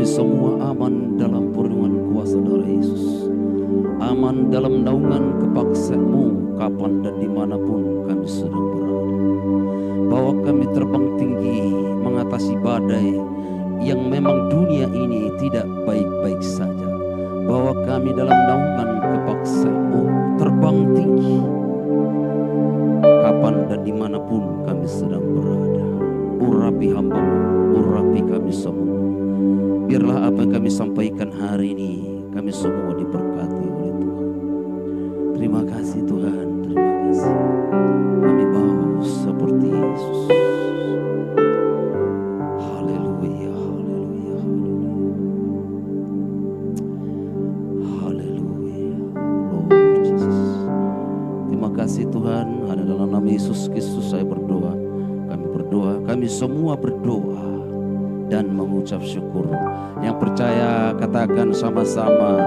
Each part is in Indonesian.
kami semua aman dalam perlindungan kuasa darah Yesus. Aman dalam naungan kepaksaanmu kapan dan dimanapun kami sedang berada. Bawa kami terbang tinggi mengatasi badai yang memang dunia ini tidak baik-baik saja. Bawa kami dalam naungan kepaksaanmu terbang tinggi kapan dan dimanapun kami sedang berada. Urapi hambamu, urapi kami semua. Biarlah apa yang kami sampaikan hari ini, kami semua diberkati oleh Tuhan. Terima kasih Tuhan, terima kasih. Kami mau seperti Yesus. Haleluya, haleluya, haleluya. Haleluya, Lord Jesus. Terima kasih Tuhan, hanya dalam nama Yesus Kristus saya berdoa. Kami berdoa, kami semua berdoa dan mengucap syukur. Yang percaya katakan sama-sama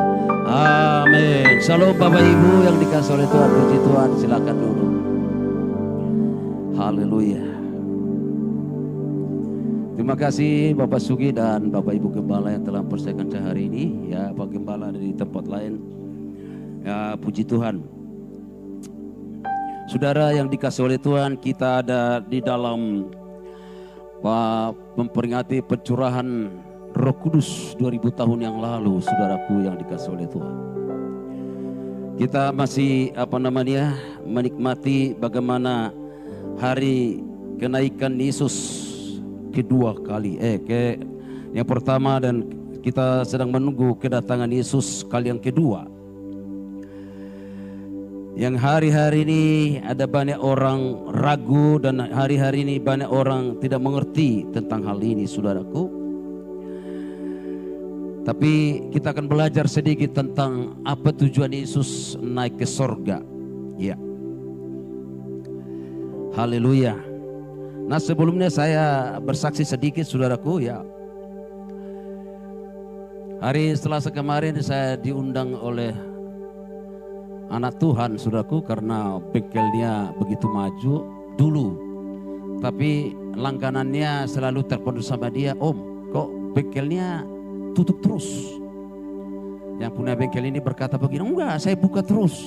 amin. Shalom Bapak Ibu yang dikasihi oleh Tuhan, puji Tuhan, silakan dulu. Haleluya. Terima kasih Bapak Sugi dan Bapak Ibu Gembala yang telah mempersiapkan saya hari ini. Ya, Pak Gembala ada di tempat lain. Ya, puji Tuhan. Saudara yang dikasihi oleh Tuhan, kita ada di dalam memperingati pencurahan Roh Kudus 2000 tahun yang lalu, saudaraku yang dikasihi oleh Tuhan. Kita masih menikmati bagaimana hari kenaikan Yesus kedua kali. Yang pertama, dan kita sedang menunggu kedatangan Yesus kali yang kedua. Yang hari-hari ini ada banyak orang ragu dan hari-hari ini banyak orang tidak mengerti tentang hal ini, saudaraku. Tapi kita akan belajar sedikit tentang apa tujuan Yesus naik ke sorga. Ya. Haleluya. Nah, sebelumnya saya bersaksi sedikit, saudaraku, ya. Hari Selasa kemarin saya diundang oleh anak Tuhan, saudaraku, karena bengkelnya begitu maju dulu. Tapi langganannya selalu terpenuhi sama dia. Om, kok bengkelnya tutup terus? Yang punya bengkel ini berkata begini, enggak, saya buka terus.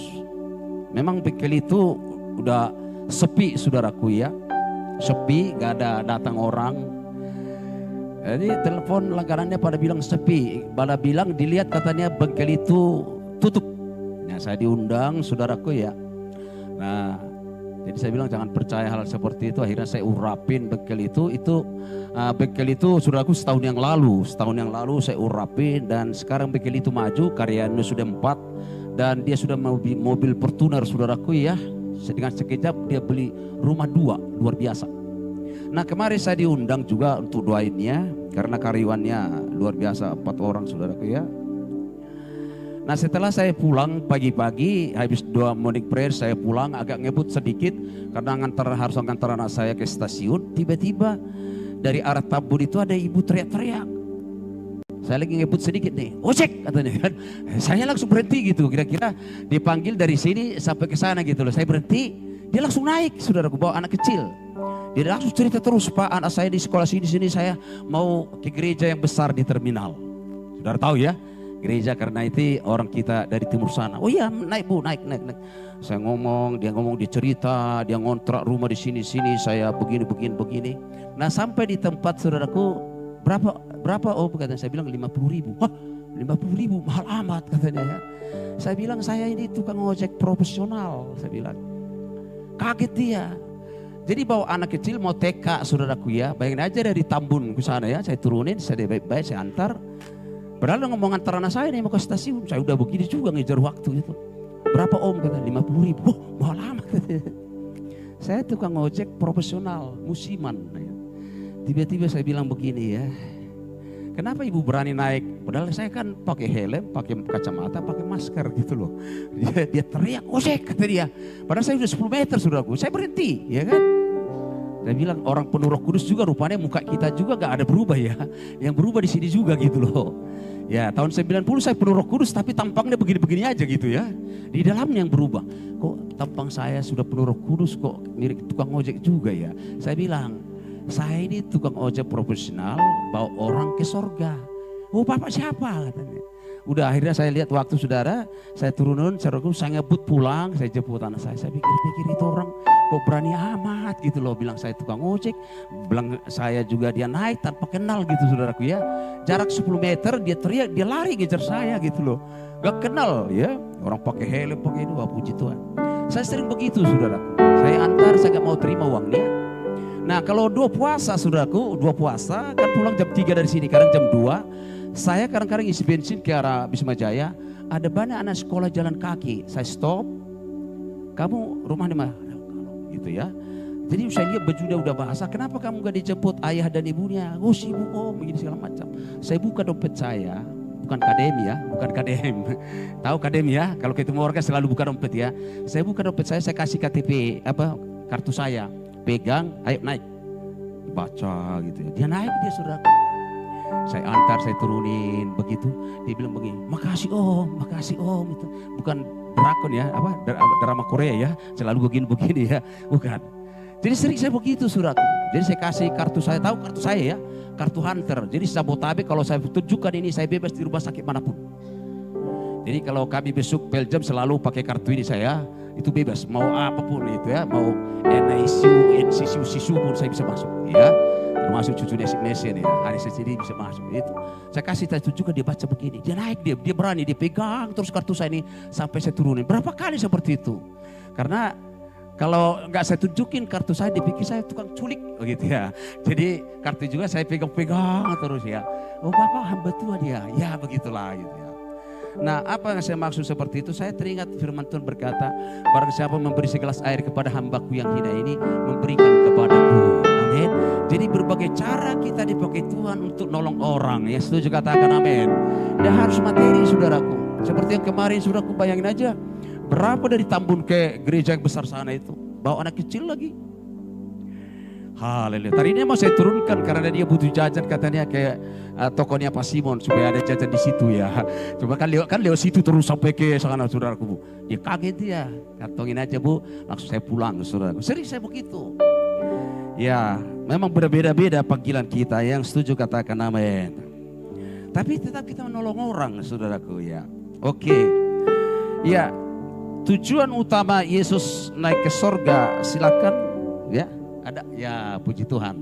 Memang bengkel itu udah sepi, saudaraku, ya. Sepi, gak ada datang orang. Jadi telepon langganannya pada bilang sepi. Pada bilang dilihat katanya bengkel itu tutup. Nah, saya diundang, saudaraku, ya. Nah, jadi saya bilang jangan percaya hal seperti itu. Akhirnya saya urapin bengkel itu. Bengkel itu, saudaraku, setahun yang lalu saya urapin, dan sekarang bengkel itu maju. Karyawannya sudah 4 dan dia sudah mobil Fortuner, saudaraku, ya. Dengan sekejap dia beli rumah 2, luar biasa. Nah, kemarin saya diundang juga untuk doainnya karena karyawannya luar biasa, 4 orang, saudaraku, ya. Nah, setelah saya pulang pagi-pagi, habis doa morning prayer, saya pulang agak ngebut sedikit karena harus ngantar anak saya ke stasiun. Tiba-tiba dari arah Tambun itu ada ibu teriak-teriak. Saya lagi ngebut sedikit nih, ojek katanya kan. Saya langsung berhenti gitu, kira-kira dipanggil dari sini sampai ke sana gitu loh. Saya berhenti, dia langsung naik, saudaraku, bawa anak kecil. Dia langsung cerita terus, Pak, anak saya di sekolah sini, saya mau ke gereja yang besar di terminal. Saudara tahu ya? Gereja karena itu orang kita dari timur sana. Oh iya, naik Bu, naik. Saya ngomong, dia cerita, dia ngontrak rumah di sini, saya begini. Nah, sampai di tempat, saudaraku, berapa? Oh, katanya, saya bilang 50.000. Hah, 50.000 mahal amat, katanya, ya. Saya bilang saya ini tukang ojek profesional, saya bilang. Kaget dia. Jadi bawa anak kecil mau TK, saudaraku, ya. Bayangin aja dari Tambun ke sana, ya. Saya turunin, saya baik-baik, saya antar. Padahal ngomong antar anak saya nih mau ke stasiun, saya udah begini juga ngejar waktu itu. Berapa Om? Kata 50.000. Oh, mahal amat. Saya tukang ojek profesional, musiman. Tiba-tiba saya bilang begini, ya. Kenapa ibu berani naik? Padahal saya kan pakai helm, pakai kacamata, pakai masker gitu loh. Dia teriak, ojek, kata dia. Padahal saya udah 10 meter, saudaraku. Saya berhenti, ya kan. Dia bilang orang penuh Roh Kudus juga, rupanya muka kita juga gak ada berubah, ya. Yang berubah di sini juga gitu loh. Ya, tahun 90 saya penuh Roh Kudus tapi tampangnya begini-begini aja gitu, ya. Di dalamnya yang berubah. Kok tampang saya sudah penuh Roh Kudus kok mirip tukang ojek juga, ya. Saya bilang, saya ini tukang ojek profesional bawa orang ke sorga. Oh Bapak siapa katanya. Udah akhirnya saya lihat waktu saudara, saya turun, saya ngebut pulang, saya jemput anak saya pikir itu orang kok berani amat gitu loh, bilang saya tukang ojek, bilang saya juga dia naik tanpa kenal gitu saudaraku ya. Jarak 10 meter dia teriak, dia lari ngejar saya gitu loh. Gak kenal ya, orang pakai helm, pakai ini, wah puji Tuhan. Saya sering begitu saudaraku, saya antar, saya gak mau terima uangnya. Nah kalau 2 puasa saudaraku, 2 puasa kan pulang jam 3 dari sini, kadang jam 2. Saya kadang-kadang isi bensin ke arah Bisma Jaya, ada banyak anak sekolah jalan kaki. Saya stop, kamu rumah di mana? Gitu ya. Jadi saya lihat bajunya udah basah, kenapa kamu gak dijemput ayah dan ibunya? Oh sibuk om, begini segala macam. Saya buka dompet saya, bukan KDM ya, bukan KDM. Tahu KDM ya, kalau ketemu orang selalu buka dompet ya. Saya buka dompet saya kasih KTP, kartu saya. Pegang, ayo naik. Baca gitu ya. Dia naik, dia sudah. Saya antar, saya turunin, begitu dia bilang begini, makasih om, itu bukan drakon ya, drama Korea ya, selalu begini ya, bukan. Jadi sering saya begitu saudaraku. Jadi saya kasih kartu saya, tahu kartu saya ya, kartu hunter. Jadi Jabodetabek kalau saya tunjukkan ini saya bebas di rumah sakit manapun. Jadi kalau kami besok Belgium selalu pakai kartu ini saya, itu bebas mau apapun itu ya, mau NCCU pun saya bisa masuk ya. Termasuk cucu nation ya, hari sendiri bisa masuk itu. Saya kasih tahu juga dia baca begini, dia naik, dia berani, dia pegang terus kartu saya ini sampai saya turunin. Berapa kali seperti itu? Karena kalau nggak saya tunjukin kartu saya, dipikir saya tukang culik gitu ya. Jadi kartu juga saya pegang-pegang terus ya. Oh Bapak hamba Tuhan ya begitulah gitu ya. Nah apa yang saya maksud seperti itu, saya teringat firman Tuhan berkata, barang siapa memberi segelas air kepada hambaku yang hina ini, memberikan kepadaku. Amin. Jadi berbagai cara kita dipakai Tuhan untuk nolong orang. Ya setuju katakan amin. Dan harus materi saudaraku. Seperti yang kemarin saudaraku, bayangin aja. Berapa dari Tambun ke gereja yang besar sana itu, bawa anak kecil lagi. Haleluya. Tadi ini mau saya turunkan karena dia butuh jajan katanya kayak tokonya Pak Simon supaya ada jajan di situ ya. Coba kan lewat situ terus sampai ke sana saudaraku Bu. Dia kaget dia, kantongin aja Bu, langsung saya pulang saudaraku. Sering saya begitu. Ya, memang berbeda-beda panggilan kita, yang setuju katakan amin. Tapi tetap kita menolong orang saudaraku ya. Oke. Ya, tujuan utama Yesus naik ke sorga, silakan ya. Ada ya, puji Tuhan.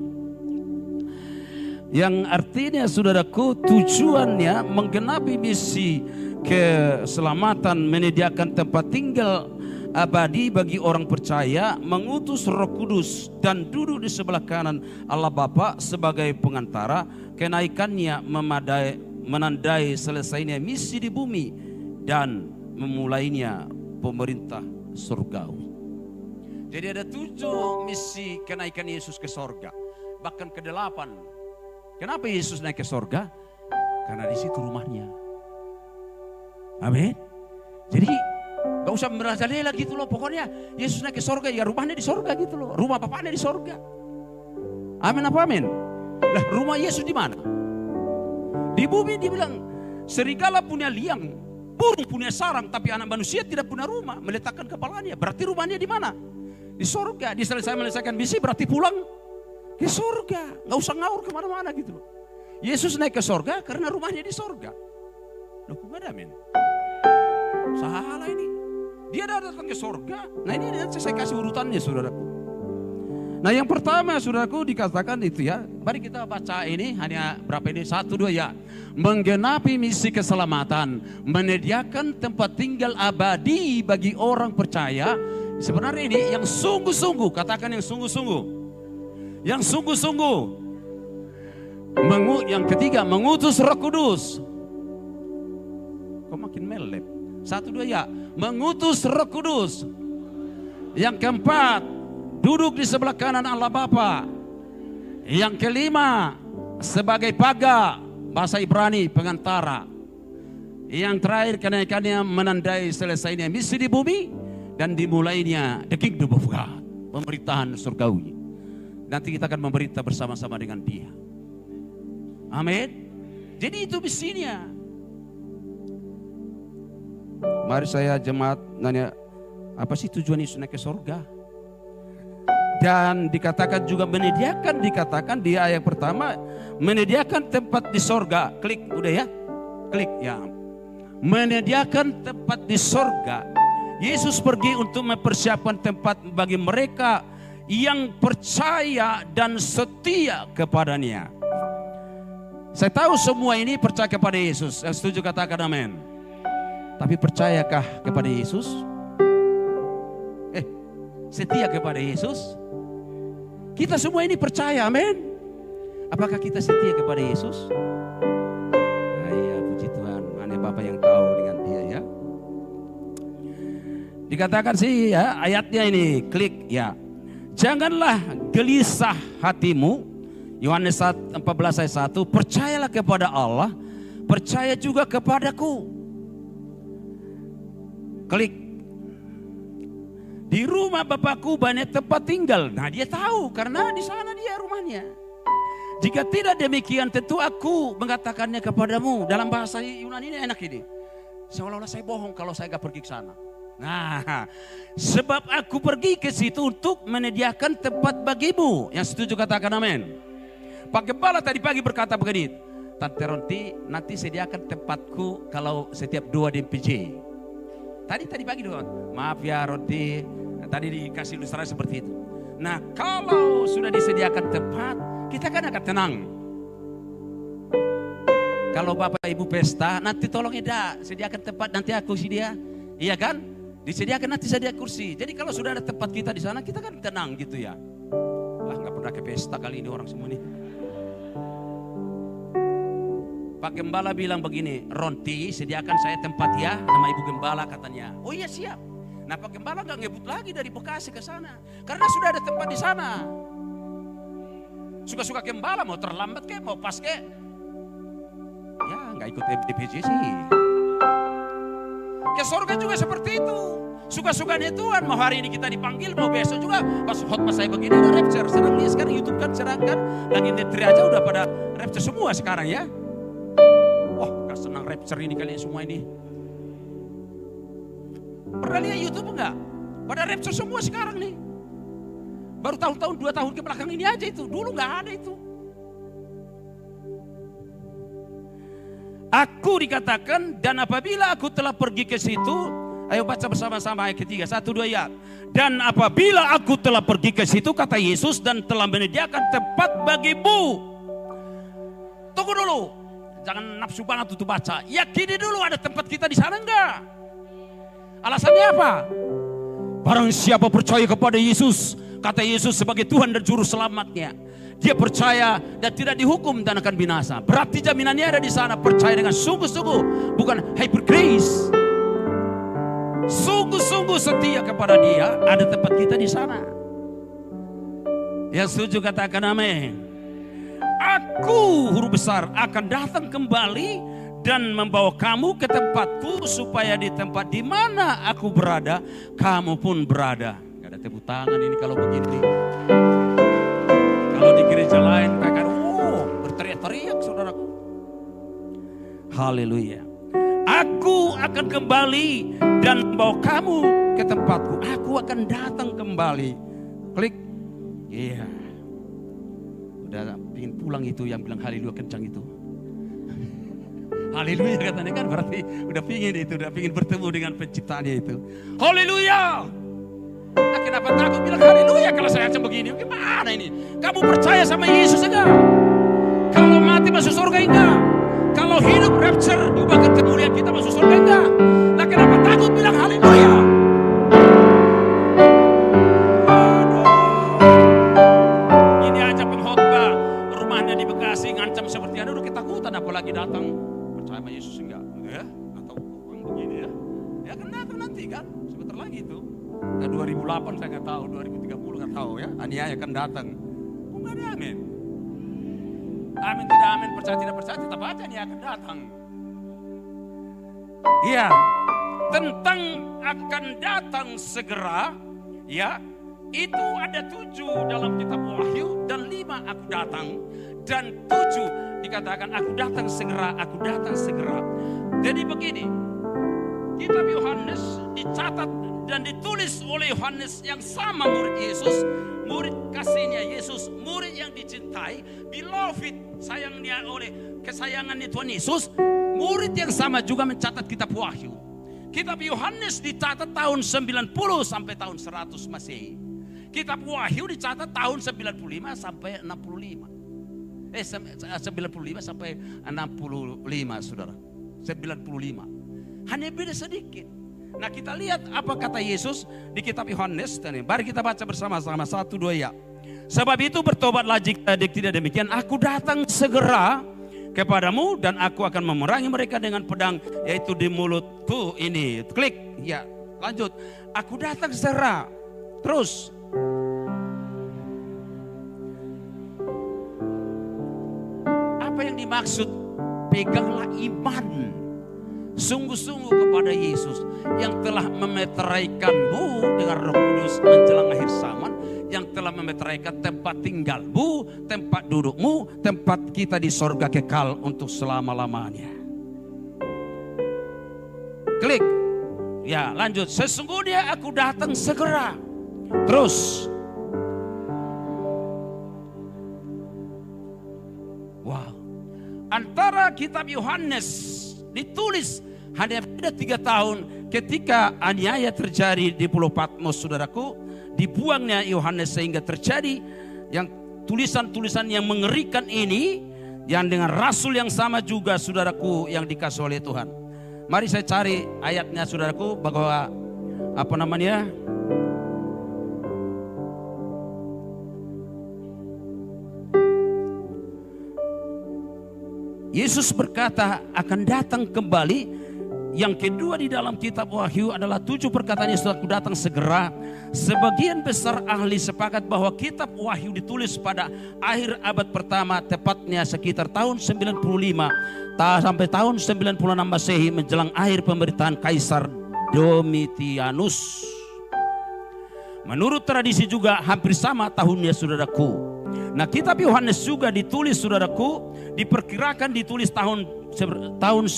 Yang artinya saudaraku, tujuannya menggenapi misi keselamatan, menyediakan tempat tinggal abadi bagi orang percaya, mengutus Roh Kudus dan duduk di sebelah kanan Allah Bapa sebagai pengantara, kenaikannya menandai selesainya misi di bumi dan memulainya pemerintah surgawi. Jadi ada 7 misi kenaikan Yesus ke sorga, bahkan ke-8. Kenapa Yesus naik ke sorga? Karena di situ rumahnya. Amin. Jadi gak usah merajalela gitu loh, pokoknya Yesus naik ke sorga ya rumahnya di sorga gitu loh, rumah Bapaknya di sorga. Amin apa amin? Lah rumah Yesus di mana? Di bumi dia bilang, serigala punya liang, burung punya sarang, tapi anak manusia tidak punya rumah meletakkan kepalanya. Berarti rumahnya di mana? Di sorga. Dia selesai menyelesaikan misi berarti pulang ke sorga. Gak usah ngawur kemana-mana gitu loh. Yesus naik ke sorga karena rumahnya di sorga. Loh kok ada amin? Salah ini. Dia datang ke sorga. Nah ini saya kasih urutannya saudaraku. Nah yang pertama saudaraku dikatakan itu ya. Mari kita baca ini, hanya berapa ini? 1, 2 ya. Menggenapi misi keselamatan, menyediakan tempat tinggal abadi bagi orang percaya. Sebenarnya ini yang sungguh-sungguh, katakan yang sungguh-sungguh. Yang sungguh-sungguh. Yang ketiga, mengutus Roh Kudus. Kok makin melep? 1, 2 ya. Mengutus Roh Kudus. Yang keempat, duduk di sebelah kanan Allah Bapa. Yang kelima, sebagai paga, bahasa Ibrani pengantara. Yang terakhir, kenaikannya menandai selesainya misi di bumi dan dimulainya the kingdom of God, pemerintahan surgawi. Nanti kita akan memerintah bersama-sama dengan Dia. Amin. Jadi itu misinya. Mari saya jemaat nanya, apa sih tujuan Yesus naik ke surga? Dan dikatakan juga menyediakan, dikatakan di ayat pertama, menyediakan tempat di sorga. Klik, udah ya? Klik ya. Menyediakan tempat di sorga. Yesus pergi untuk mempersiapkan tempat bagi mereka yang percaya dan setia kepadanya. Saya tahu semua ini percaya kepada Yesus. Yang setuju katakan amin. Tapi percayakah kepada Yesus? Setia kepada Yesus? Kita semua ini percaya, amin. Apakah kita setia kepada Yesus? Ya, puji Tuhan. Hanya Bapa yang tahu dengan dia ya. Dikatakan sih ya, ayatnya ini, klik ya. Janganlah gelisah hatimu. Yohanes 14 ayat 1. Percayalah kepada Allah, percaya juga kepadaku. Klik. Di rumah Bapakku banyak tempat tinggal. Nah, dia tahu karena di sana dia rumahnya. Jika tidak demikian, tentu aku mengatakannya kepadamu. Dalam bahasa Yunani ini enak ini. Seolah-olah saya bohong kalau saya gak pergi ke sana. Nah, sebab aku pergi ke situ untuk menyediakan tempat bagimu. Yang setuju katakan amin. Pak Gembala tadi pagi berkata begini, Tante Ronti, nanti sediakan tempatku kalau setiap 2 DMPJ. Tadi pagi doang. Maaf ya Ronti, tadi dikasih ilustrasi seperti itu. Nah, kalau sudah disediakan tempat, kita kan akan tenang. Kalau Bapak Ibu pesta, nanti tolong ya sediakan tempat, nanti aku sedia. Iya kan? Disediakan nanti sedia kursi. Jadi kalau sudah ada tempat kita di sana, kita kan tenang gitu ya. Wah, nggak pernah ke pesta kali ini orang semua nih. Pak Gembala bilang begini, Ronti sediakan saya tempat ya sama Ibu Gembala katanya. Oh iya siap. Nah Pak Gembala gak ngebut lagi dari Bekasi ke sana. Karena sudah ada tempat di sana. Suka-suka Gembala mau terlambat ke, mau pas ke. Ya gak ikut DPJ sih. Ke surga juga seperti itu. Suka-sukanya Tuhan, mau hari ini kita dipanggil, mau besok juga. Pas khotbah saya begini udah rapture. Senang nih sekarang YouTube kan serang kan. Lagi netri aja udah pada rapture semua sekarang ya. Wah, gak senang rapture ini kalian semua ini. Pernah lihat YouTube enggak? Pada rapture semua sekarang nih. Baru tahun-tahun 2 tahun ke belakang ini aja itu. Dulu gak ada itu. Aku dikatakan, dan apabila aku telah pergi ke situ, ayo baca bersama-sama ayat ketiga, 1, 2 ya. Dan apabila aku telah pergi ke situ, kata Yesus, dan telah menyediakan tempat bagimu. Tunggu dulu. Jangan nafsu banget untuk baca. Yakini dulu ada tempat kita di sana enggak? Alasannya apa? Barang siapa percaya kepada Yesus, kata Yesus sebagai Tuhan dan Juru Selamatnya, dia percaya dan tidak dihukum dan akan binasa. Berarti jaminannya ada di sana. Percaya dengan sungguh-sungguh, bukan hyper grace. Sungguh-sungguh setia kepada Dia, ada tempat kita di sana. Yang setuju katakan amin. Aku, huruf besar, akan datang kembali dan membawa kamu ke tempatku, supaya di tempat di mana aku berada, kamu pun berada. Gak ada tepuk tangan ini kalau begini. Kalau di gereja lain kakak, berteriak-teriak saudaraku. Haleluya. Aku akan kembali dan membawa kamu ke tempatku. Aku akan datang kembali. Klik. Iya. Yeah. Udah ingin pulang itu yang bilang haleluya kencang itu. Haleluya katanya kan berarti udah pingin itu, udah pingin bertemu dengan penciptanya itu. Haleluya. Nah, kenapa takut bilang haleluya kalau saya macam begini? Gimana ini? Kamu percaya sama Yesus enggak? Kalau mati masuk surga enggak? Kalau hidup rapture bahkan kemuliaan kita masuk surga enggak? Nah, kenapa takut bilang haleluya? Ngancam seperti ada udah ketakutan, apalagi datang percaya sama Yesus enggak ya, atau orang begini ya, dia akan datang nanti kan sebentar lagi itu. Nah, 2008 saya nggak tahu, 2030 nggak tahu ya, aniaya akan datang. Oh, nggak ada amin, amin tidak amin, percaya tidak percaya tetap aja nih akan datang. Iya, tentang akan datang segera ya, itu ada 7 dalam kitab Wahyu dan 5 aku datang. Dan 7 dikatakan aku datang segera, aku datang segera. Jadi begini, kitab Yohanes dicatat dan ditulis oleh Yohanes yang sama murid Yesus, murid kasihnya Yesus, murid yang dicintai, beloved, sayangnya oleh kesayangannya Tuhan Yesus. Murid yang sama juga mencatat kitab Wahyu. Kitab Yohanes dicatat tahun 90 sampai tahun 100 Masehi. Kitab Wahyu dicatat tahun 95 sampai 65. 95 sampai 65, saudara. 95. Hanya beda sedikit. Nah, kita lihat apa kata Yesus di kitab Yohanes. Mari kita baca bersama-sama 1, 2 ya. Sebab itu bertobatlah jika tidak demikian, aku datang segera kepadamu dan aku akan memerangi mereka dengan pedang, yaitu di mulutku ini. Klik, ya, lanjut. Aku datang segera. Terus. Apa yang dimaksud? Peganglah iman sungguh-sungguh kepada Yesus yang telah memeteraikanmu dengan Roh Kudus menjelang akhir zaman, yang telah memeteraikan tempat tinggalmu, tempat dudukmu, tempat kita di sorga kekal untuk selama-lamanya. Klik. Ya, lanjut. Sesungguhnya aku datang segera. Terus. Wow. Antara kitab Yohanes ditulis hanya beda 3 tahun ketika aniaya terjadi di Pulau Patmos, saudaraku. Dibuangnya Yohanes sehingga terjadi yang tulisan-tulisan yang mengerikan ini, yang dengan rasul yang sama juga, saudaraku, yang dikasih oleh Tuhan. Mari saya cari ayatnya, saudaraku, bahwa apa namanya? Yesus berkata akan datang kembali. Yang kedua di dalam kitab Wahyu adalah 7 perkataan Yesus, aku datang segera. Sebagian besar ahli sepakat bahwa kitab Wahyu ditulis pada akhir abad pertama, tepatnya sekitar tahun 95 sampai tahun 96 Masehi, menjelang akhir pemerintahan Kaisar Domitianus. Menurut tradisi juga hampir sama tahunnya, saudaraku. Nah, kitab Yohanes juga ditulis, saudaraku, diperkirakan ditulis tahun 90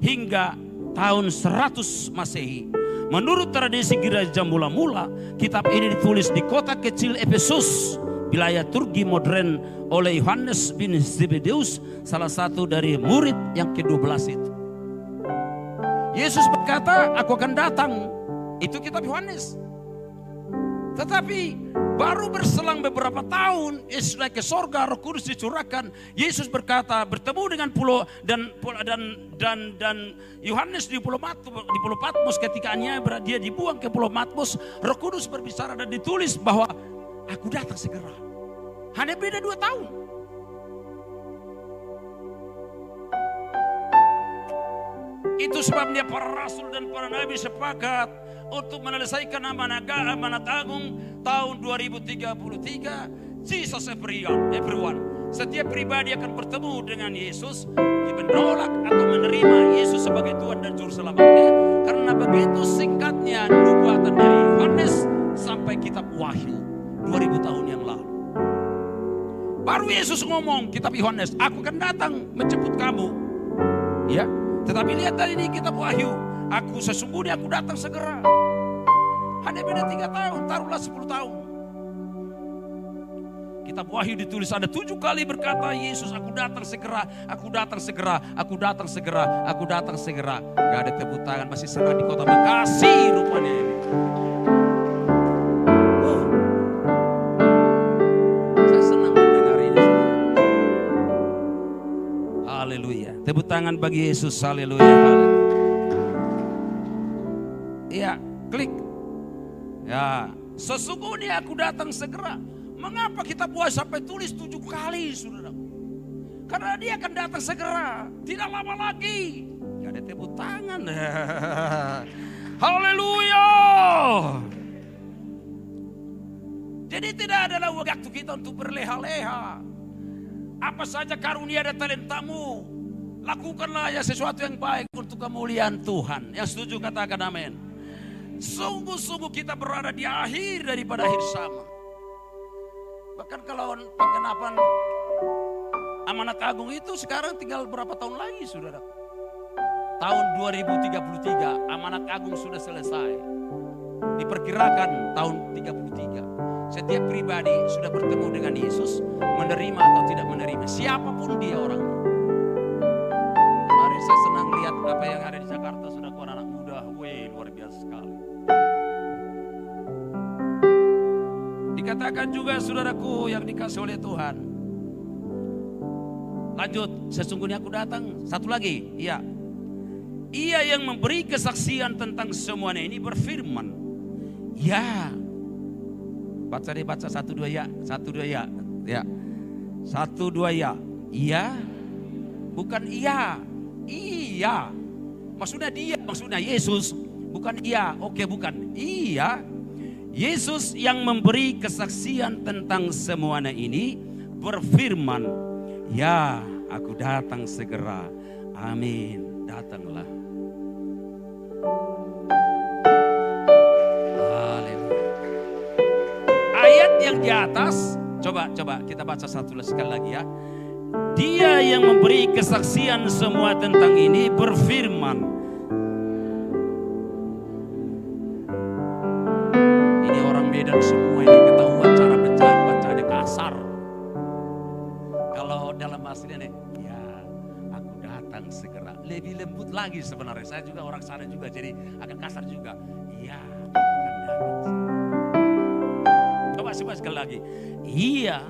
hingga tahun 100 Masehi. Menurut tradisi gereja mula-mula, kitab ini ditulis di kota kecil Efesus, wilayah Turki modern, oleh Yohanes bin Zebedeus, salah satu dari murid yang ke-12 itu. Yesus berkata, aku akan datang. Itu kitab Yohanes. Tetapi baru berselang beberapa tahun Yesus naik ke sorga, Roh Kudus dicurahkan. Yesus berkata, bertemu dengan dan Yohanes di Pulau Patmos, ketika dia dibuang ke Pulau Patmos, Roh Kudus berbicara dan ditulis bahwa aku datang segera. Hanya beda 2 tahun. Itu sebabnya para rasul dan para nabi sepakat untuk menyelesaikan amanat agung tahun 2033. Jesus everyone. Setiap pribadi akan bertemu dengan Yesus, menolak atau menerima Yesus sebagai Tuhan dan Juru Selamatnya. Karena begitu singkatnya nubuatan dari Yohanes sampai kitab Wahyu 2000 tahun yang lalu. Baru Yesus ngomong, kitab Yohanes, aku akan datang menjemput kamu. Ya, tetapi lihat dari ini kitab Wahyu, aku sesungguhnya aku datang segera. Hanya beda 3 tahun, taruhlah 10 tahun. Kitab Wahyu ditulis ada 7 kali berkata Yesus, aku datang segera, aku datang segera, aku datang segera, aku datang segera. Gak ada tepuk tangan, masih senang di kota Bekasi rupanya ini. Saya senang mendengar ini. Haleluya. Tepuk tangan bagi Yesus, haleluya, haleluya. Iya, klik. Ya, sesungguhnya aku datang segera. Mengapa kita buat sampai tulis 7 kali, saudara? Karena dia akan datang segera, tidak lama lagi. Gak ada tepuk tangan. Haleluya. Jadi tidak ada waktu kita untuk berleha-leha. Apa saja karunia dan talentamu, lakukanlah ya sesuatu yang baik untuk kemuliaan Tuhan. Yang setuju katakan amin. Sungguh-sungguh kita berada di akhir daripada akhir zaman. Bahkan kalau penggenapan amanat agung itu sekarang tinggal berapa tahun lagi, saudara? Tahun 2033 amanat agung sudah selesai. Diperkirakan tahun 33. Setiap pribadi sudah bertemu dengan Yesus, menerima atau tidak menerima. Siapapun dia orangnya. Kemarin saya senang lihat apa yang ada di Jakarta, sudah anak muda. Wih, luar biasa sekali. Dikatakan juga saudaraku yang dikasih oleh Tuhan. Lanjut, sesungguhnya aku datang. Satu lagi, iya. Ia yang memberi kesaksian tentang semuanya ini berfirman. Ya. Baca 1-2 ya. 1-2 ya. Ya. 1-2 ya. Iya. Bukan iya. Iya. Maksudnya dia, maksudnya Yesus. Bukan iya. Oke, bukan. Iya. Yesus yang memberi kesaksian tentang semuanya ini berfirman, ya, aku datang segera. Amin. Datanglah. Haleluya. Ayat yang di atas, coba kita baca sekali lagi ya. Dia yang memberi kesaksian semua tentang ini berfirman. Ini orang Medan semua ini ketahuan cara bacanya kasar. Kalau dalam aslinya nih, ya, aku datang segera. Lebih lembut lagi sebenarnya. Saya juga orang sana juga, jadi agak kasar juga. Iya, aku akan datang. Coba sekali lagi. Iya,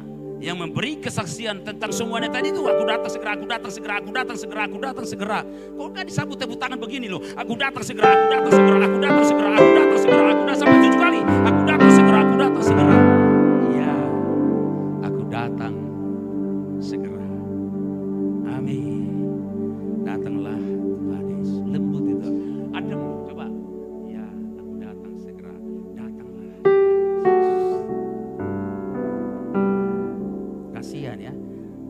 yang memberi kesaksian tentang semuanya tadi itu, aku datang segera, aku datang segera, aku datang segera, aku datang segera. Kok gak disambut tepuk tangan begini loh? Aku datang segera, aku datang segera, aku datang segera, aku datang segera, aku datang sampai 7 kali. Aku datang segera, aku datang segera. Iya, aku datang segera. Amin. Datanglah Tuhan Yesus. Lembut itu. Adem, coba. Ya, aku datang segera. Datanglah Tuhan Yesus. Kasihan ya.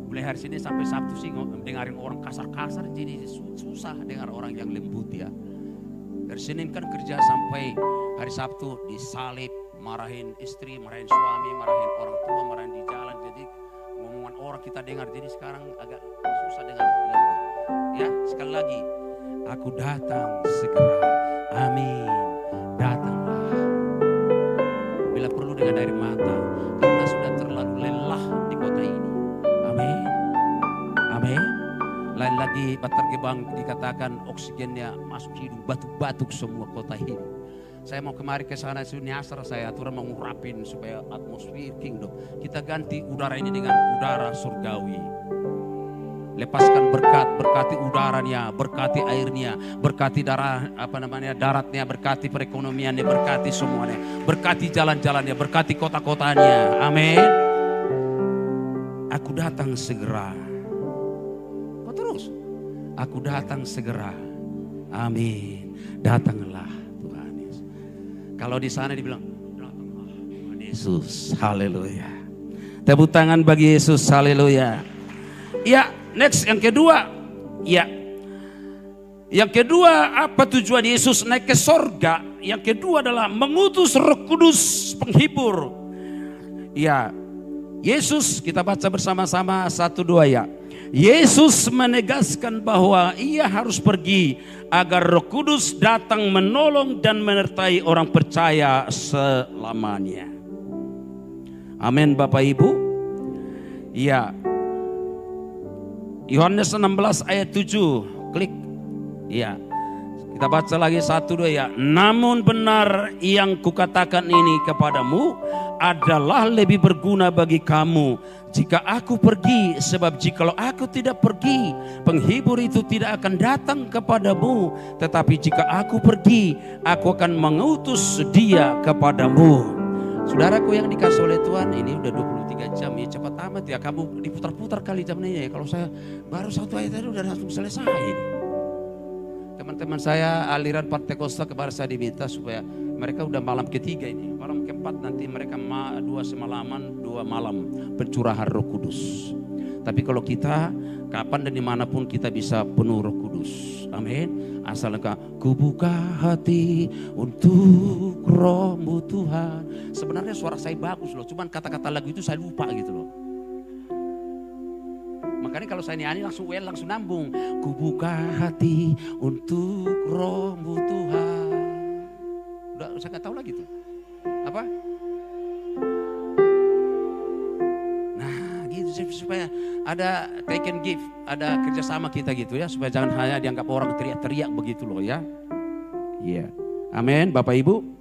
Mulai hari Senin sampai Sabtu sih dengarin orang kasar-kasar, jadi susah dengar orang yang lembut ya. Dari Senin kan kerja sampai hari Sabtu disalib, marahin istri, marahin suami, marahin orang tua, marahin di jalan. Jadi ngomongan orang kita dengar, jadi sekarang agak susah dengar lembut. Ya, sekali lagi, aku datang segera. Amin. Datanglah. Bila perlu dengan air mata, karena sudah terlalu lelah di kota ini. Amin. Amin. Lain lagi Bantar Gebang dikatakan oksigennya masuk hidung, batuk-batuk semua kota ini. Saya mau kemari ke sana, nyasar saya, Tuhan mau ngurapin supaya atmosfer kingdom. Kita ganti udara ini dengan udara surgawi. Lepaskan berkat, berkati udaranya, berkati airnya, berkati daratnya, berkati perekonomiannya, berkati semuanya, berkati jalan-jalannya, berkati kota-kotanya. Amin. Aku datang segera. Kok terus? Aku datang segera. Amin. Datanglah Tuhan Yesus. Kalau di sana dibilang, datanglah Tuhan Yesus. Haleluya. Tepuk tangan bagi Yesus. Haleluya. Ya, next yang kedua. Ya. Yang kedua, apa tujuan Yesus naik ke sorga? Yang kedua adalah mengutus Roh Kudus penghibur. Ya. Yesus, kita baca bersama-sama 1-2 ya. Yesus menegaskan bahwa ia harus pergi agar Roh Kudus datang menolong dan menyertai orang percaya selamanya. Amin Bapak Ibu. Ya. Yohanes 16 ayat 7. Klik. Ya. Kita baca lagi 1-2 ya. Namun benar yang kukatakan ini kepadamu adalah lebih berguna bagi kamu jika aku pergi, sebab jikalau aku tidak pergi, penghibur itu tidak akan datang kepadamu, tetapi jika aku pergi, aku akan mengutus dia kepadamu. Saudaraku yang dikasih oleh Tuhan, ini udah 23 jam ya, cepat amat ya, kamu diputar-putar kali jamnya ya. Kalau saya baru 1 ayat tadi udah langsung selesai. Teman-teman saya aliran Pentekosta kemarin saya diminta supaya mereka udah malam ketiga ini. Malam keempat nanti mereka 2 semalaman 2 malam pencurahan Roh Kudus. Tapi kalau kita kapan dan dimanapun kita bisa penuh Roh Kudus. Amin. Asal engkau ku buka hati untuk Roh-Mu Tuhan. Sebenarnya suara saya bagus loh, cuman kata-kata lagu itu saya lupa gitu loh. Makanya kalau saya nyanyi langsung nambung. Ku buka hati untuk Roh-Mu Tuhan. Udah saya nggak tahu lagi tuh. Apa? Nah, gitu supaya ada take and give, ada kerjasama kita gitu ya, supaya jangan hanya dianggap orang teriak-teriak begitu loh ya. Iya. Amin, Bapak Ibu.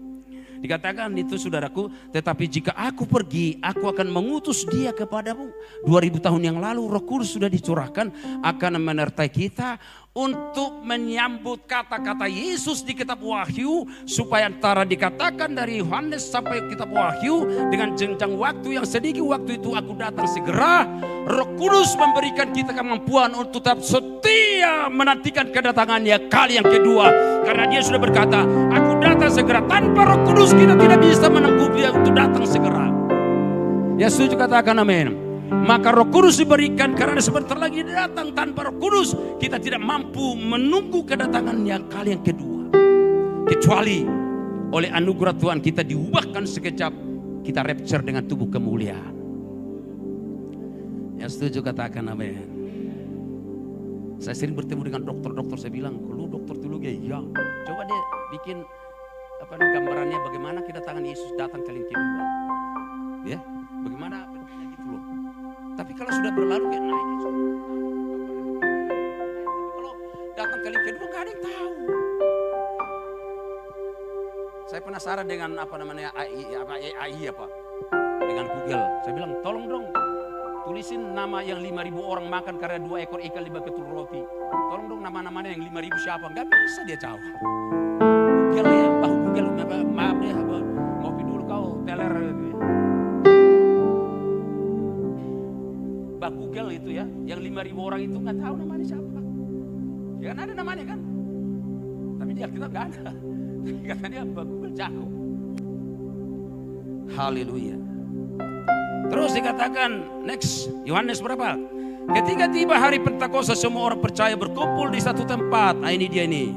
Dikatakan itu saudaraku, tetapi jika aku pergi, aku akan mengutus dia kepadamu. 2000 tahun yang lalu Roh Kudus sudah dicurahkan akan menyertai kita untuk menyambut kata-kata Yesus di kitab Wahyu, supaya antara dikatakan dari Yohanes sampai kitab Wahyu dengan jenjang waktu yang sedikit, waktu itu aku datang segera. Roh Kudus memberikan kita kemampuan untuk tetap setia menantikan kedatangannya kali yang kedua, karena dia sudah berkata, aku datang segera. Tanpa Roh Kudus kita tidak bisa menunggu dia untuk datang segera. Ya setuju, katakan amin. Maka Roh Kudus diberikan karena sebentar lagi dia datang. Tanpa Roh Kudus kita tidak mampu menunggu kedatangannya kali yang kedua, kecuali oleh anugerah Tuhan kita diubahkan sekejap, kita rapture dengan tubuh kemuliaan. Yang setuju katakan amin. Saya sering bertemu dengan dokter-dokter, saya bilang, lu dokter teologi ya, coba deh bikin gambarannya bagaimana kedatangan Yesus datang kali yang kedua, ya, bagaimana bentuknya gitu loh. Tapi kalau sudah berlalu kayak naik, kalau datang kali yang kedua nggak ada yang tahu. Saya penasaran dengan AI dengan Google. Saya bilang, tolong dong tulisin nama yang 5.000 orang makan karena 2 ekor ikan 5 ketul roti. Tolong dong nama-namanya yang 5.000 siapa? Gak bisa dia jawab. Google ya, Google, maaf deh, ngopi dulu kau teler. Google itu ya, yang 5.000 orang itu gak tahu namanya siapa. Ya kan ada namanya kan? Tapi di Alkitab gak ada. Kata dia Google jago. Haleluya. Terus dikatakan next, Yohanes berapa? Ketika tiba hari Pentakosta, semua orang percaya berkumpul di satu tempat. Nah ini dia ini.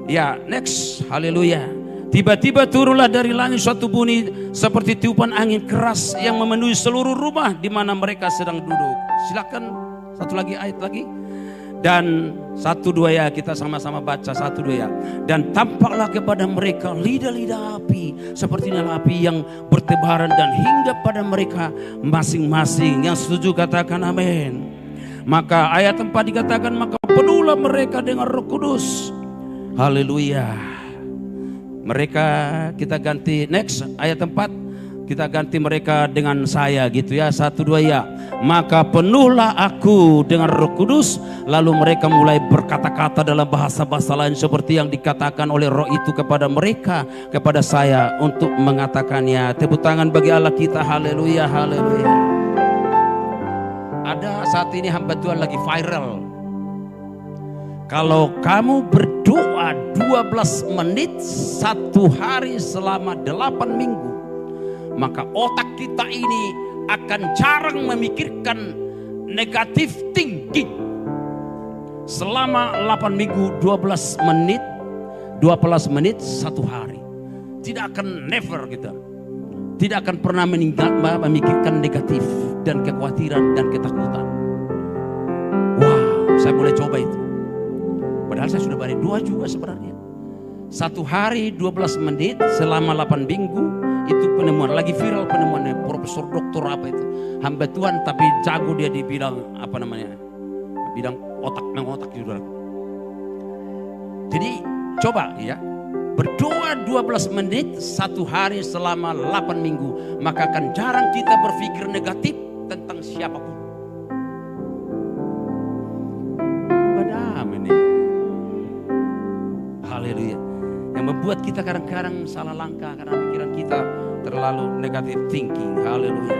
Ya next, haleluya. Tiba-tiba turunlah dari langit suatu bunyi seperti tiupan angin keras yang memenuhi seluruh rumah di mana mereka sedang duduk. Silakan satu lagi ayat lagi. Dan 1, 2 ya, kita sama-sama baca 1, 2 ya. Dan tampaklah kepada mereka lidah-lidah api seperti nyala api yang bertebaran dan hingga pada mereka masing-masing. Yang setuju katakan amin. Maka ayat 4 dikatakan, maka penuhlah mereka dengan Roh Kudus. Haleluya. Mereka, kita ganti next ayat 4. Kita ganti mereka dengan saya gitu ya. 1, 2 ya. Maka penuhlah aku dengan Roh Kudus. Lalu mereka mulai berkata-kata dalam bahasa-bahasa lain seperti yang dikatakan oleh Roh itu kepada mereka, kepada saya untuk mengatakannya. Tepuk tangan bagi Allah kita. Haleluya, haleluya. Ada saat ini hamba Tuhan lagi viral. Kalau kamu berdoa 12 menit 1 hari selama 8 minggu, maka otak kita ini akan jarang memikirkan negatif thinking. Selama 8 minggu 12 menit 1 hari. Tidak akan never kita. Tidak akan pernah memikirkan negatif dan kekhawatiran dan ketakutan. Wow, saya boleh coba itu. Padahal saya sudah banyak doa juga sebenarnya. 1 hari 12 menit selama 8 minggu. Itu penemuan, lagi viral penemuannya profesor doktor apa itu, hamba Tuhan tapi jago dia di bidang apa namanya, bidang otak juga. Jadi coba ya, berdoa 12 menit 1 hari selama 8 minggu, maka akan jarang kita berpikir negatif tentang siapapun. Padahal ini haleluya. Yang membuat kita kadang-kadang salah langkah karena pikiran kita terlalu negatif thinking. Haleluya.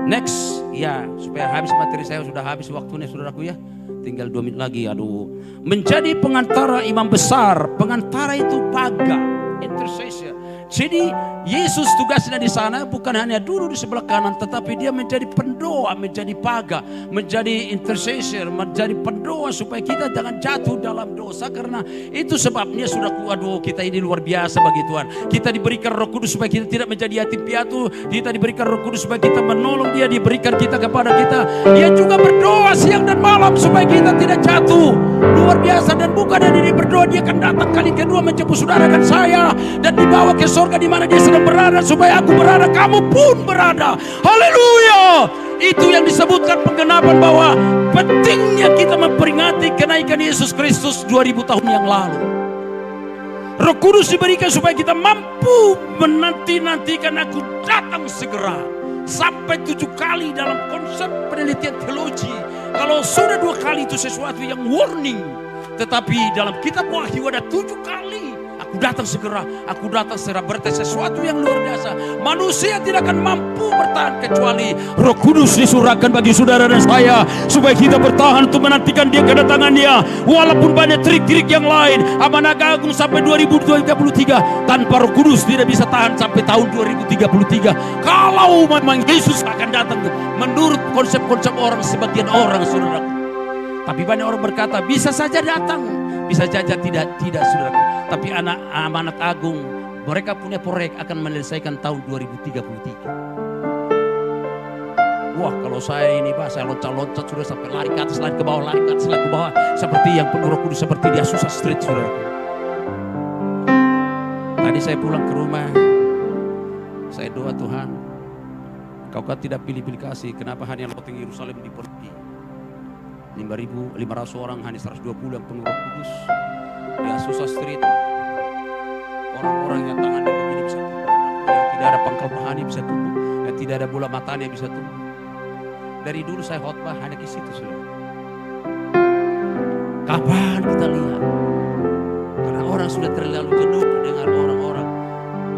Next, ya supaya habis materi saya, sudah habis waktunya saudaraku ya. Tinggal 2 menit lagi. Aduh. Menjadi pengantara imam besar. Pengantara itu paga, intercessor. Jadi Yesus tugasnya di sana bukan hanya duduk di sebelah kanan, tetapi dia menjadi pendoa, menjadi paga, menjadi intercessor, menjadi pendoa supaya kita jangan jatuh dalam dosa. Karena itu sebabnya saudaraku, aduh kita ini luar biasa bagi Tuhan. Kita diberikan Roh Kudus supaya kita tidak menjadi yatim piatu. Kita diberikan Roh Kudus supaya kita menolong dia, diberikan kita kepada kita. Dia juga berdoa siang dan malam supaya kita tidak jatuh. Luar biasa. Dan bukan hanya dia berdoa, dia akan datang kali kedua menjemput saudara dan saya dan dibawa ke surga di mana dia sedang berada, supaya aku berada, kamu pun berada. Haleluya. Itu yang disebutkan penggenapan bahwa pentingnya kita memperingati kenaikan Yesus Kristus 2000 tahun yang lalu. Roh Kudus diberikan supaya kita mampu menanti-nantikan aku datang segera. Sampai 7 kali dalam konsep penelitian teologi. Kalau sudah 2 kali itu sesuatu yang warning. Tetapi dalam kitab Wahyu ada 7 kali. Aku datang segera, aku datang segera. Berarti sesuatu yang luar biasa. Manusia tidak akan mampu bertahan kecuali Roh Kudus disurahkan bagi saudara dan saya, supaya kita bertahan untuk menantikan dia kedatangannya. Walaupun banyak trik-trik yang lain, Amanat Agung sampai 2033, tanpa Roh Kudus tidak bisa tahan sampai tahun 2033. Kalau memang Yesus akan datang menurut konsep-konsep orang, sebagian orang, saudara. Tapi banyak orang berkata bisa saja datang, bisa saja tidak saudaraku. Tapi Amanat Agung, mereka punya proyek akan menyelesaikan tahun 2033. Wah, kalau saya ini Pak, saya loncat-loncat sudah sampai lari ke atas, lari ke bawah, lari ke atas, lari ke bawah. Seperti yang penuh Roh Kudus, seperti di Azusa Street, saudaraku. Tadi saya pulang ke rumah, saya doa, Tuhan, Kau kan tidak pilih-pilih kasih, kenapa hanya loteng Yerusalem dipenuhi? 5.500 orang, hanya 120 yang penuh Roh Kudus. Di Azusa Street, orang-orang yang tangannya begini bisa tumbuh, yang tidak ada pangkal pahanya bisa tumbuh, yang tidak ada bola matanya bisa tumbuh. Dari dulu saya khotbah hanya di situ, saudara. Kapan kita lihat? Karena orang sudah terlalu jenuh dengan orang-orang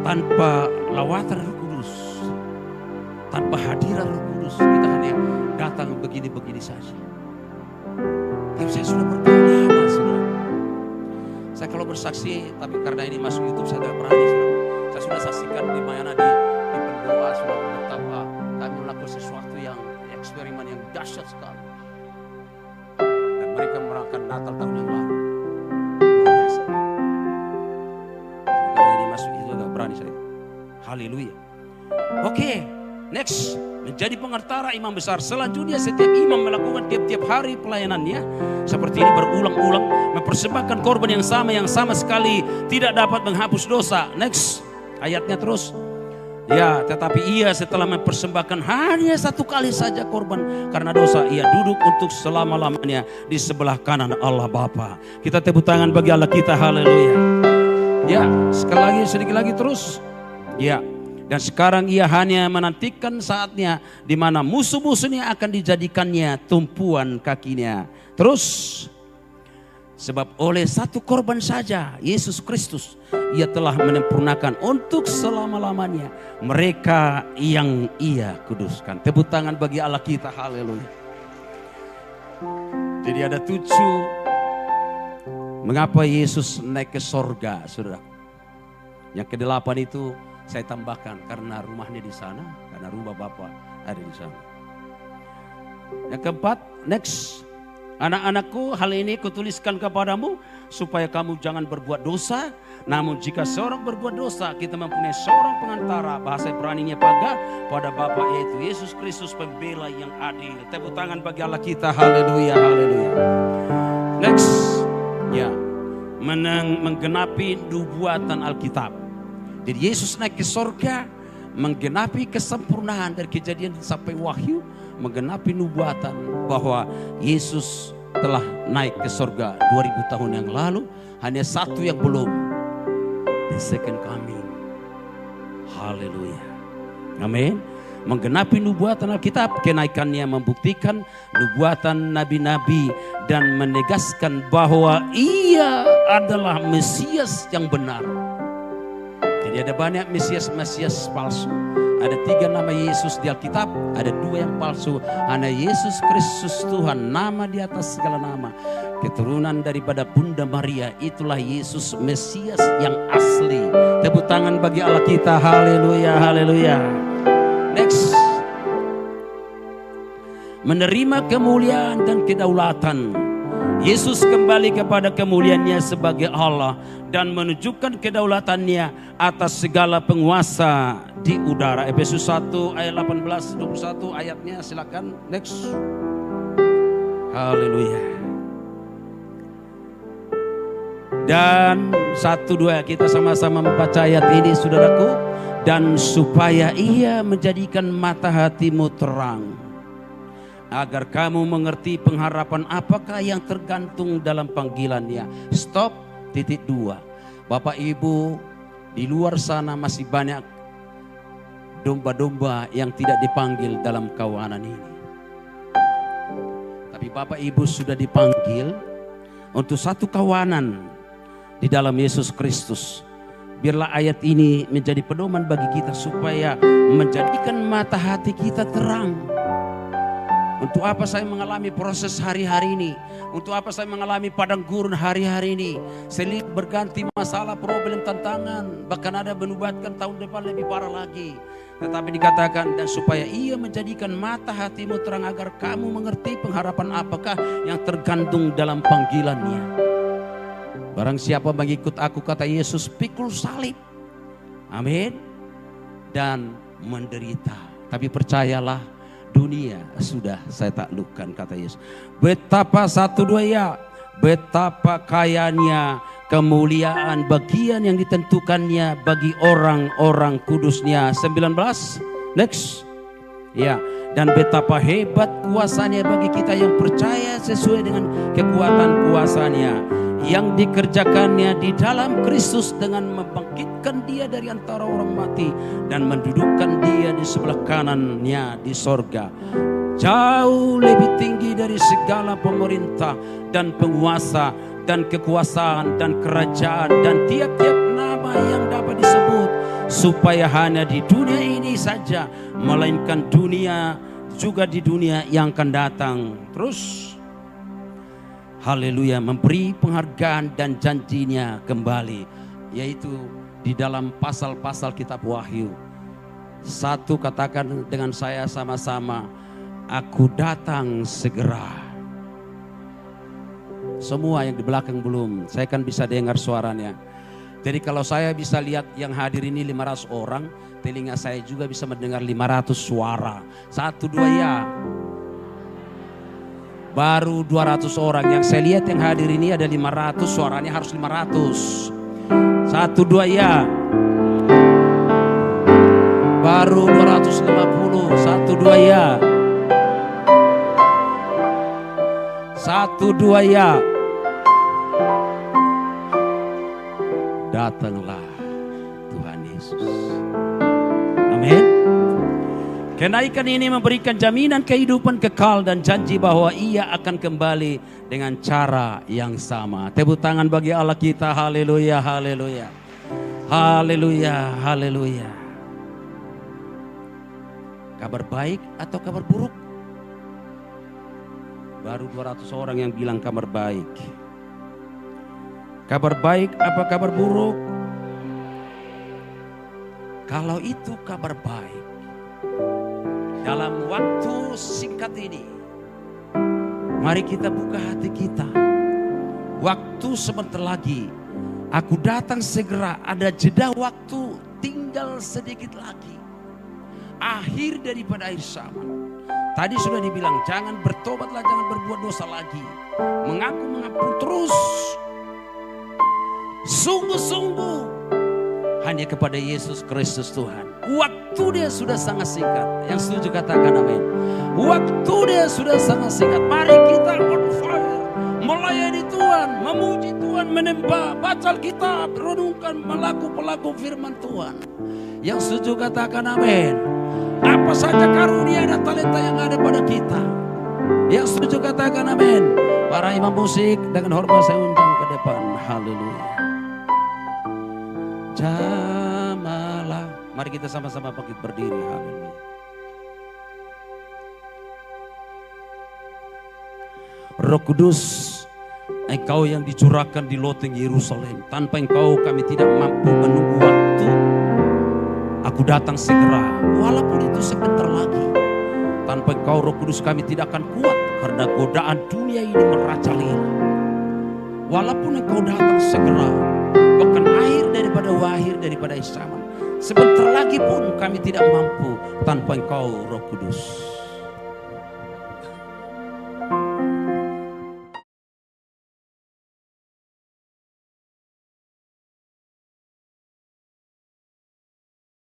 tanpa lawatan Roh Kudus, tanpa hadirat Roh Kudus. Kita hanya datang begini-begini saja. Tapi saya sudah berdoa lama, saudara. Saya kalau bersaksi, tapi karena ini masuk YouTube saya tidak berani, saudara. Saya sudah saksikan di mana di pendoa sudah betapa kami melakukan sesuatu yang eksperimen yang dahsyat sekali. Dan mereka merayakan Natal tahun yang lalu. Luar biasa. Karena ini masuk itu tidak berani saya. Haleluya. Oke, next. Menjadi pengantar imam besar. Selanjutnya setiap imam melakukan tiap-tiap hari pelayanannya seperti ini berulang-ulang, mempersembahkan korban yang sama sekali tidak dapat menghapus dosa. Next, ayatnya terus. Ya, tetapi ia setelah mempersembahkan hanya 1 kali saja korban karena dosa, ia duduk untuk selama-lamanya di sebelah kanan Allah Bapa. Kita tepuk tangan bagi Allah kita. Haleluya. Ya, sekali lagi, sedikit lagi terus. Ya. Dan sekarang ia hanya menantikan saatnya di mana musuh-musuhnya akan dijadikannya tumpuan kakinya. Terus, sebab oleh 1 korban saja Yesus Kristus ia telah menyempurnakan untuk selama-lamanya mereka yang ia kuduskan. Tepuk tangan bagi Allah kita. Haleluya. Jadi ada 7 mengapa Yesus naik ke sorga, saudara. Yang ke-8 itu saya tambahkan karena rumahnya di sana, karena rumah Bapa ada di sana. Yang keempat, next. Anak-anakku, hal ini kutuliskan kepadamu supaya kamu jangan berbuat dosa. Namun jika seorang berbuat dosa, kita mempunyai seorang pengantara, bahasa Ibraninya paga, pada Bapa, yaitu Yesus Kristus, pembela yang adil. Tepuk tangan bagi Allah kita. Haleluya, haleluya. Next, ya, menggenapi nubuatan Alkitab. Jadi Yesus naik ke sorga, menggenapi kesempurnaan dari Kejadian sampai Wahyu, menggenapi nubuatan bahwa Yesus telah naik ke sorga 2000 tahun yang lalu. Hanya 1 yang belum, the second coming. Haleluya. Amin. Menggenapi nubuatan Alkitab, kenaikannya membuktikan nubuatan nabi-nabi dan menegaskan bahwa ia adalah Mesias yang benar. Jadi ada banyak Mesias palsu, Ada 3 nama Yesus di Alkitab, ada 2 yang palsu. Hanya Yesus Kristus Tuhan, nama di atas segala nama. Keturunan daripada Bunda Maria, itulah Yesus Mesias yang asli. Tepuk tangan bagi Allah kita, haleluya, haleluya. Next. Menerima kemuliaan dan kedaulatan. Yesus kembali kepada kemuliaannya sebagai Allah dan menunjukkan kedaulatannya atas segala penguasa di udara. Efesus 1 ayat 18-21 ayatnya, silakan next. Haleluya. Dan 1-2 kita sama-sama membaca ayat ini, saudaraku. Dan supaya ia menjadikan mata hatimu terang, agar kamu mengerti pengharapan apakah yang tergantung dalam panggilannya. Stop, titik 2. Bapak Ibu, di luar sana masih banyak domba-domba yang tidak dipanggil dalam kawanan ini. Tapi Bapak Ibu sudah dipanggil untuk satu kawanan di dalam Yesus Kristus. Biarlah ayat ini menjadi pedoman bagi kita supaya menjadikan mata hati kita terang. Untuk apa saya mengalami proses hari-hari ini? Untuk apa saya mengalami padang gurun hari-hari ini? Silih berganti masalah, problem, tantangan. Bahkan ada menubatkan tahun depan lebih parah lagi. Tetapi dikatakan, dan supaya ia menjadikan mata hatimu terang agar kamu mengerti pengharapan apakah yang tergantung dalam panggilannya. Barang siapa mengikut aku, kata Yesus, pikul salib. Amin. Dan menderita. Tapi percayalah, dunia sudah saya taklukkan, kata Yesus. Betapa 1-2 ya, betapa kayanya kemuliaan bagian yang ditentukannya bagi orang-orang kudusnya. 19, next. Ya, dan betapa hebat kuasanya bagi kita yang percaya sesuai dengan kekuatan kuasanya yang dikerjakannya di dalam Kristus dengan membangkitkan dia dari antara orang mati dan mendudukkan dia di sebelah kanannya di sorga, jauh lebih tinggi dari segala pemerintah dan penguasa dan kekuasaan dan kerajaan dan tiap-tiap nama yang dapat disebut, supaya hanya di dunia ini saja, melainkan dunia juga di dunia yang akan datang. Terus haleluya, memberi penghargaan dan janjinya kembali, yaitu di dalam pasal-pasal kitab Wahyu. 1, katakan dengan saya sama-sama, aku datang segera. Semua yang di belakang belum, saya kan bisa dengar suaranya. Jadi kalau saya bisa lihat yang hadir ini 500 orang, telinga saya juga bisa mendengar 500 suara. 1, 2 ya. Baru 200 orang. Yang saya lihat yang hadir ini ada 500, suaranya harus 500. 1, 2 ya. Baru 250. 1, 2 ya. 1, 2 ya. Datanglah Tuhan Yesus. Amin. Kenaikan ini memberikan jaminan kehidupan kekal dan janji bahwa ia akan kembali dengan cara yang sama. Tepuk tangan bagi Allah kita, haleluya, haleluya. Haleluya, haleluya. Kabar baik atau kabar buruk? Baru 200 orang yang bilang kabar baik. Kabar baik apa kabar buruk? Kalau itu kabar baik, dalam waktu singkat ini, mari kita buka hati kita. Waktu sebentar lagi, aku datang segera, ada jeda waktu, tinggal sedikit lagi. Akhir daripada akhir zaman. Tadi sudah dibilang, jangan bertobatlah, jangan berbuat dosa lagi. Mengaku terus. Sungguh-sungguh hanya kepada Yesus Kristus Tuhan. Waktu dia sudah sangat singkat. Yang setuju katakan amin. Waktu dia sudah sangat singkat. Mari kita on fire, melayani Tuhan, memuji Tuhan, menyembah, baca Alkitab, renungkan, pelaku firman Tuhan. Yang setuju katakan amin. Apa saja karunia dan talenta yang ada pada kita. Yang setuju katakan amin. Para imam musik dengan hormat saya undang ke depan. Haleluya. Jamalah Mari kita sama-sama bangkit berdiri. Haleluya. Roh Kudus, Engkau yang dicurahkan di loteng Yerusalem. Tanpa Engkau kami tidak mampu menunggu waktu. Aku datang segera, walaupun itu sebentar lagi. Tanpa Engkau Roh Kudus kami tidak akan kuat, karena godaan dunia ini merajalela. Walaupun Engkau datang segera, bahkan akhir daripada zaman. Sebentar lagi pun kami tidak mampu tanpa Engkau Roh Kudus.